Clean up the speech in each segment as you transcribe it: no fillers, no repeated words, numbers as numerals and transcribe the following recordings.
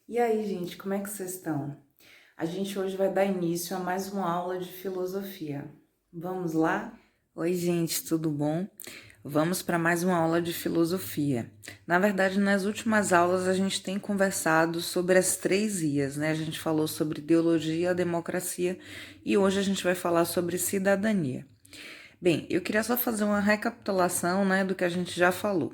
E aí, gente, como é que vocês estão? A gente hoje vai dar início a mais uma aula de filosofia. Vamos lá? Oi, gente, tudo bom? Vamos para mais uma aula de filosofia. Na verdade, nas últimas aulas a gente tem conversado sobre as três Ias, né? A gente falou sobre ideologia, democracia e hoje a gente vai falar sobre cidadania. Bem, eu queria só fazer uma recapitulação, né, do que a gente já falou.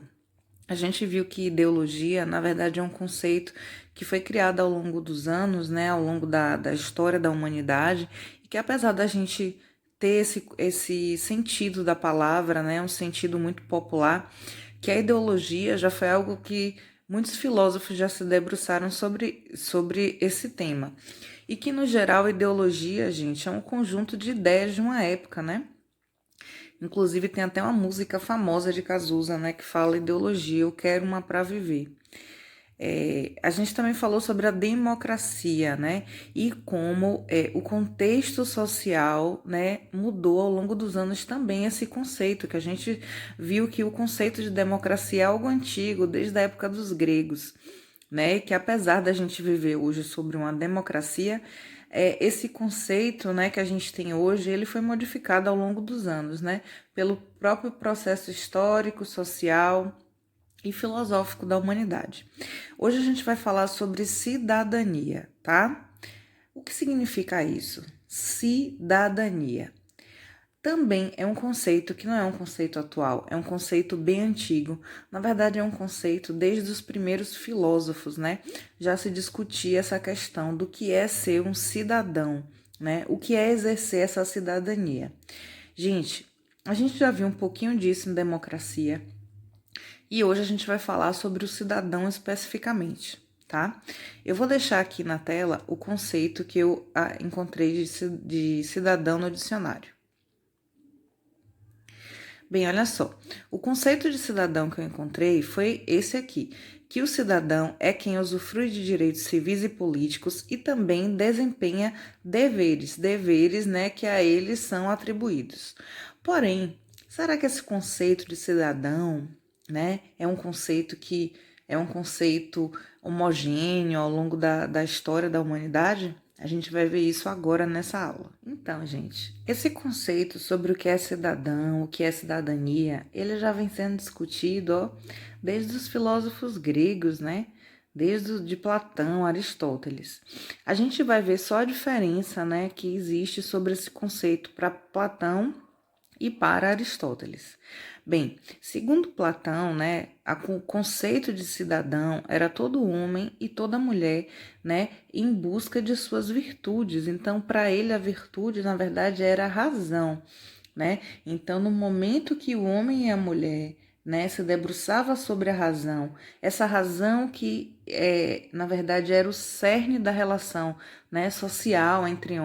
A gente viu que ideologia, na verdade, é um conceito que foi criado ao longo dos anos, né, ao longo da história da humanidade, e que apesar da gente ter esse sentido da palavra, né, um sentido muito popular, que a ideologia já foi algo que muitos filósofos já se debruçaram sobre esse tema. E que, no geral, a ideologia, gente, é um conjunto de ideias de uma época, né? Inclusive tem até uma música famosa de Cazuza, né, que fala ideologia, eu quero uma para viver. A gente também falou sobre a democracia, né, e como o contexto social, né, mudou ao longo dos anos também esse conceito, que a gente viu que o conceito de democracia é algo antigo, desde a época dos gregos, né, e que apesar da gente viver hoje sobre uma democracia, esse conceito, né, que a gente tem hoje, ele foi modificado ao longo dos anos, né, pelo próprio processo histórico, social e filosófico da humanidade. Hoje a gente vai falar sobre cidadania, tá? O que significa isso? Cidadania. Também é um conceito que não é um conceito atual, é um conceito bem antigo. Na verdade, é um conceito desde os primeiros filósofos, né? Já se discutia essa questão do que é ser um cidadão, né? O que é exercer essa cidadania. Gente, a gente já viu um pouquinho disso em democracia e hoje a gente vai falar sobre o cidadão especificamente, tá? Eu vou deixar aqui na tela o conceito que eu encontrei de cidadão no dicionário. Bem, olha só. O conceito de cidadão que eu encontrei foi esse aqui, que o cidadão é quem usufrui de direitos civis e políticos e também desempenha deveres, né, que a eles são atribuídos. Porém, será que esse conceito de cidadão, né, é um conceito homogêneo ao longo da história da humanidade? A gente vai ver isso agora nessa aula. Então, gente, esse conceito sobre o que é cidadão, o que é cidadania, ele já vem sendo discutido, ó, desde os filósofos gregos, né? De Platão, Aristóteles. A gente vai ver só a diferença, né, que existe sobre esse conceito para Platão e para Aristóteles. Bem, segundo Platão, né, o conceito de cidadão era todo homem e toda mulher, né, em busca de suas virtudes. Então, para ele, a virtude, na verdade, era a razão, né? Então, no momento que o homem e a mulher, né, se debruçava sobre a razão, essa razão que, na verdade, era o cerne da relação, né, social entre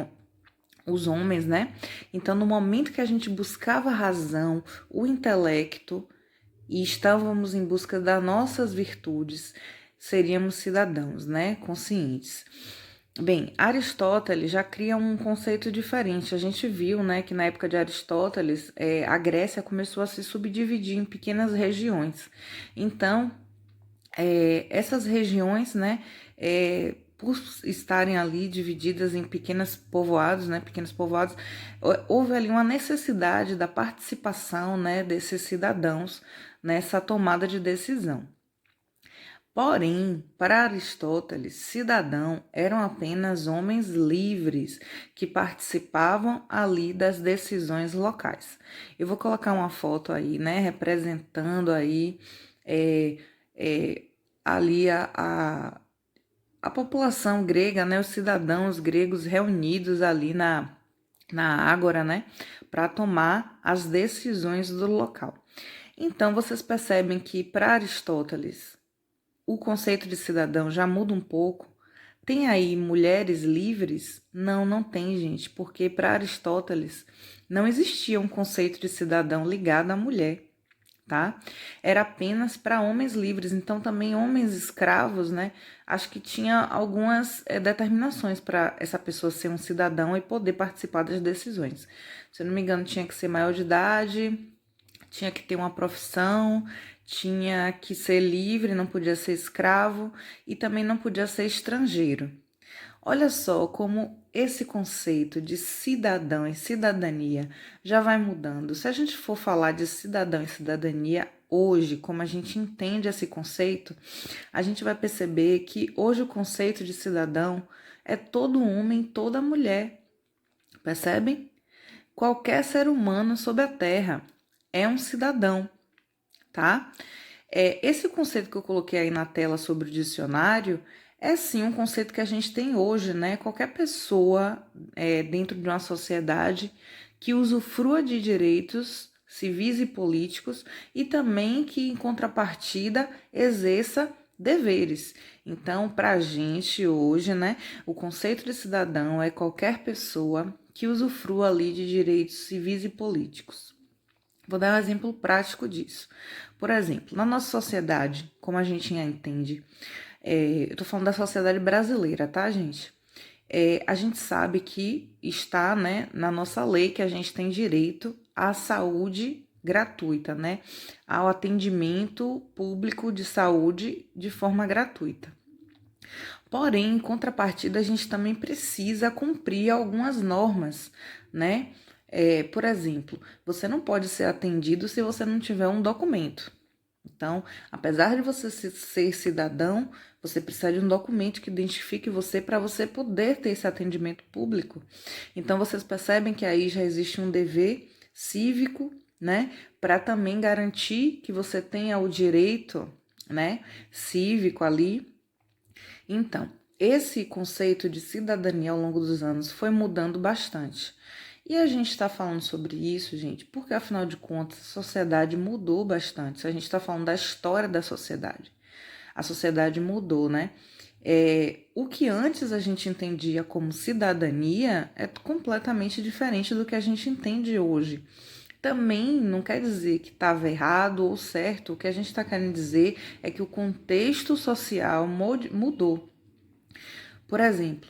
os homens, né? Então, no momento que a gente buscava a razão, o intelecto e estávamos em busca das nossas virtudes, seríamos cidadãos, né? Conscientes. Bem, Aristóteles já cria um conceito diferente. A gente viu, né, que na época de Aristóteles, a Grécia começou a se subdividir em pequenas regiões. Então, essas regiões, né, por estarem ali divididas em pequenos povoados, houve ali uma necessidade da participação, né, desses cidadãos nessa tomada de decisão. Porém, para Aristóteles, cidadão eram apenas homens livres que participavam ali das decisões locais. Eu vou colocar uma foto aí, né, representando aí é, é, ali a população grega, né, os cidadãos gregos reunidos ali na ágora, né, para tomar as decisões do local. Então, vocês percebem que para Aristóteles o conceito de cidadão já muda um pouco. Tem aí mulheres livres? Não, não tem, gente, porque para Aristóteles não existia um conceito de cidadão ligado à mulher, tá? Era apenas para homens livres, então também homens escravos, né? Acho que tinha algumas determinações para essa pessoa ser um cidadão e poder participar das decisões. Se eu não me engano, tinha que ser maior de idade, tinha que ter uma profissão, tinha que ser livre, não podia ser escravo e também não podia ser estrangeiro. Olha só como esse conceito de cidadão e cidadania já vai mudando. Se a gente for falar de cidadão e cidadania hoje, como a gente entende esse conceito, a gente vai perceber que hoje o conceito de cidadão é todo homem, toda mulher. Percebem? Qualquer ser humano sobre a Terra é um cidadão, tá? Esse conceito que eu coloquei aí na tela sobre o dicionário é sim um conceito que a gente tem hoje, né? Qualquer pessoa dentro de uma sociedade que usufrua de direitos civis e políticos e também que, em contrapartida, exerça deveres. Então, para a gente hoje, né, o conceito de cidadão é qualquer pessoa que usufrua ali de direitos civis e políticos. Vou dar um exemplo prático disso. Por exemplo, na nossa sociedade, como a gente já entende, eu tô falando da sociedade brasileira, tá, gente? A gente sabe que está, né, na nossa lei que a gente tem direito à saúde gratuita, né? Ao atendimento público de saúde de forma gratuita. Porém, em contrapartida, a gente também precisa cumprir algumas normas, né? Por exemplo, você não pode ser atendido se você não tiver um documento. Então, apesar de você ser cidadão, você precisa de um documento que identifique você para você poder ter esse atendimento público. Então, vocês percebem que aí já existe um dever cívico, né, para também garantir que você tenha o direito, né, cívico ali. Então, esse conceito de cidadania ao longo dos anos foi mudando bastante. E a gente está falando sobre isso, gente, porque afinal de contas a sociedade mudou bastante. Se a gente está falando da história da sociedade, a sociedade mudou, né? O que antes a gente entendia como cidadania é completamente diferente do que a gente entende hoje. Também não quer dizer que estava errado ou certo, o que a gente está querendo dizer é que o contexto social mudou. Por exemplo,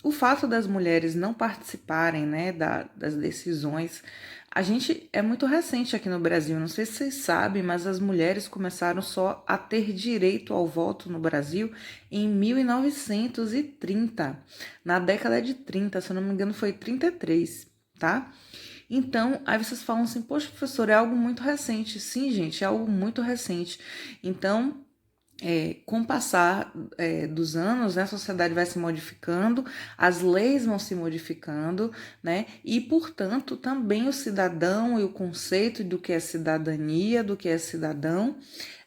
o fato das mulheres não participarem, né, das decisões, a gente é muito recente aqui no Brasil, não sei se vocês sabem, mas as mulheres começaram só a ter direito ao voto no Brasil em 1930, na década de 30, se eu não me engano foi 33, tá? Então, aí vocês falam assim, poxa, professor, é algo muito recente. Sim, gente, é algo muito recente. Então, com o passar dos anos, né, a sociedade vai se modificando, as leis vão se modificando, né, e, portanto, também o cidadão e o conceito do que é cidadania, do que é cidadão,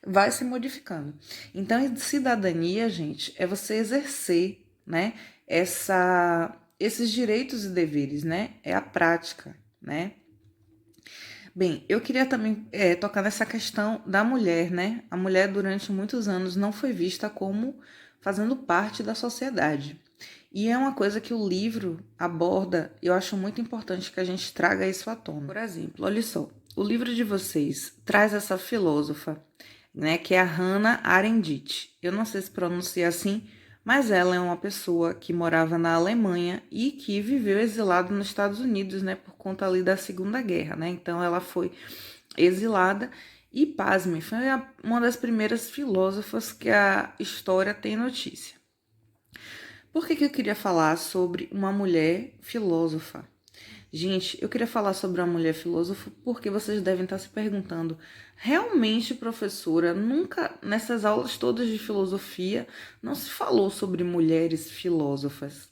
vai se modificando. Então, cidadania, gente, é você exercer, né, esses direitos e deveres, né, é a prática, né. Bem, eu queria também tocar nessa questão da mulher, né? A mulher durante muitos anos não foi vista como fazendo parte da sociedade. E é uma coisa que o livro aborda, e eu acho muito importante que a gente traga isso à tona. Por exemplo, olha só, o livro de vocês traz essa filósofa, né, que é a Hannah Arendt. Eu não sei se pronuncia assim, mas ela é uma pessoa que morava na Alemanha e que viveu exilada nos Estados Unidos, né, por conta ali da Segunda Guerra, né? Então ela foi exilada e, pasme, foi uma das primeiras filósofas que a história tem notícia. Por que eu queria falar sobre uma mulher filósofa? Gente, eu queria falar sobre uma mulher filósofa porque vocês devem estar se perguntando, realmente, professora, nunca nessas aulas todas de filosofia não se falou sobre mulheres filósofas?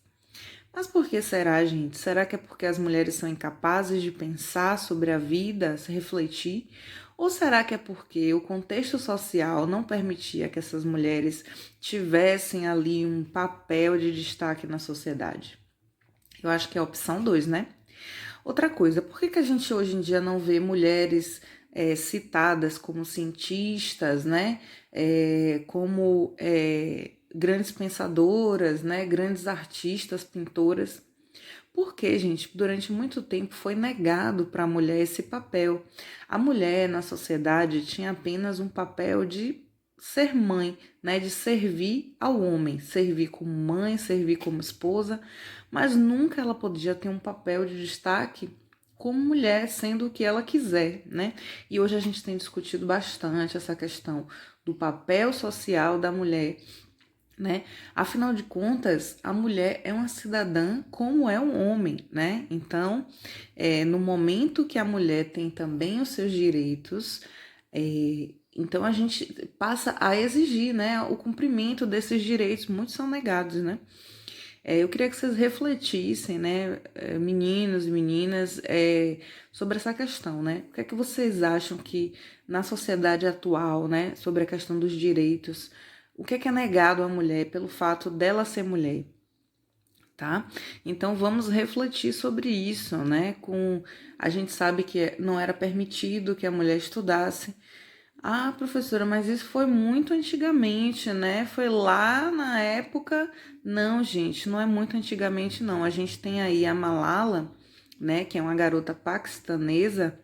Mas por que será, gente? Será que é porque as mulheres são incapazes de pensar sobre a vida, se refletir? Ou será que é porque o contexto social não permitia que essas mulheres tivessem ali um papel de destaque na sociedade? Eu acho que é a opção 2, né? Outra coisa, por que a gente hoje em dia não vê mulheres citadas como cientistas, né? Como grandes pensadoras, né? Grandes artistas, pintoras? Porque, gente, durante muito tempo foi negado para a mulher esse papel. A mulher na sociedade tinha apenas um papel de ser mãe, né, de servir ao homem, servir como mãe, servir como esposa, mas nunca ela podia ter um papel de destaque como mulher, sendo o que ela quiser, né? E hoje a gente tem discutido bastante essa questão do papel social da mulher, né? Afinal de contas, a mulher é uma cidadã como é um homem, né? Então, no momento que a mulher tem também os seus direitos, então a gente passa a exigir, né, o cumprimento desses direitos. Muitos são negados, né? Eu queria que vocês refletissem, né, meninos e meninas, sobre essa questão, né? O que é que vocês acham que na sociedade atual, né, sobre a questão dos direitos, o que é negado à mulher pelo fato dela ser mulher, tá? Então vamos refletir sobre isso, né? A gente sabe que não era permitido que a mulher estudasse. Ah, professora, mas isso foi muito antigamente, né? Foi lá na época. Não, gente, não é muito antigamente, não. A gente tem aí a Malala, né, que é uma garota paquistanesa,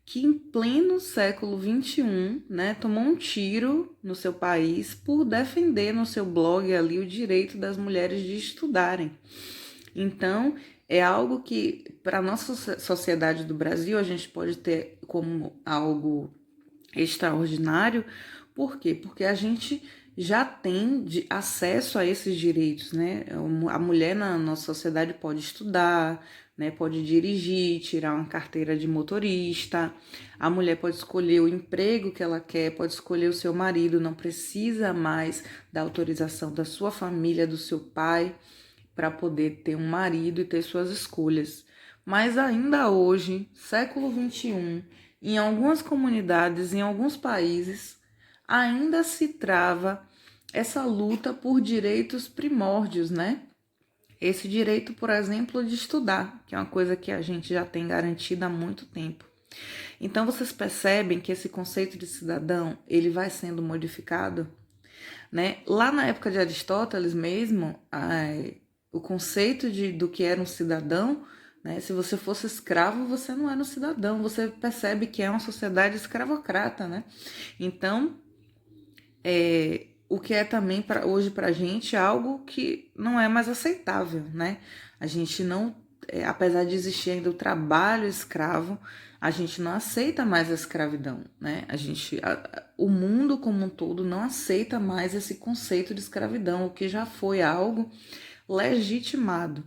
que em pleno século XXI, né, tomou um tiro no seu país por defender no seu blog ali o direito das mulheres de estudarem. Então, é algo que, para a nossa sociedade do Brasil, a gente pode ter como algo extraordinário. Por quê? Porque a gente já tem acesso a esses direitos, né? A mulher na nossa sociedade pode estudar, né? Pode dirigir, tirar uma carteira de motorista. A mulher pode escolher o emprego que ela quer, pode escolher o seu marido, não precisa mais da autorização da sua família, do seu pai, para poder ter um marido e ter suas escolhas. Mas ainda hoje, século XXI, em algumas comunidades, em alguns países, ainda se trava essa luta por direitos primórdios, né? Esse direito, por exemplo, de estudar, que é uma coisa que a gente já tem garantida há muito tempo. Então, vocês percebem que esse conceito de cidadão, ele vai sendo modificado, né? Lá na época de Aristóteles mesmo, o conceito do que era um cidadão, né? Se você fosse escravo, você não era um cidadão. Você percebe que é uma sociedade escravocrata, né? Então, o que é também hoje para a gente algo que não é mais aceitável, né? A gente não, apesar de existir ainda o trabalho escravo, a gente não aceita mais a escravidão, né? O mundo como um todo não aceita mais esse conceito de escravidão, o que já foi algo legitimado.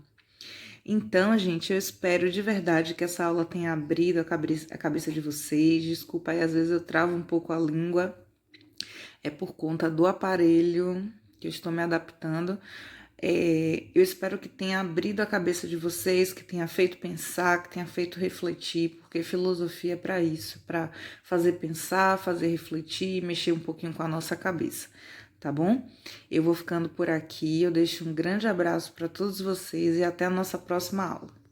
Então, gente, eu espero de verdade que essa aula tenha abrido a cabeça de vocês. Desculpa aí, às vezes eu travo um pouco a língua. É por conta do aparelho que eu estou me adaptando. Eu espero que tenha abrido a cabeça de vocês, que tenha feito pensar, que tenha feito refletir, porque filosofia é para isso, para fazer pensar, fazer refletir, mexer um pouquinho com a nossa cabeça, tá bom? Eu vou ficando por aqui, eu deixo um grande abraço para todos vocês e até a nossa próxima aula.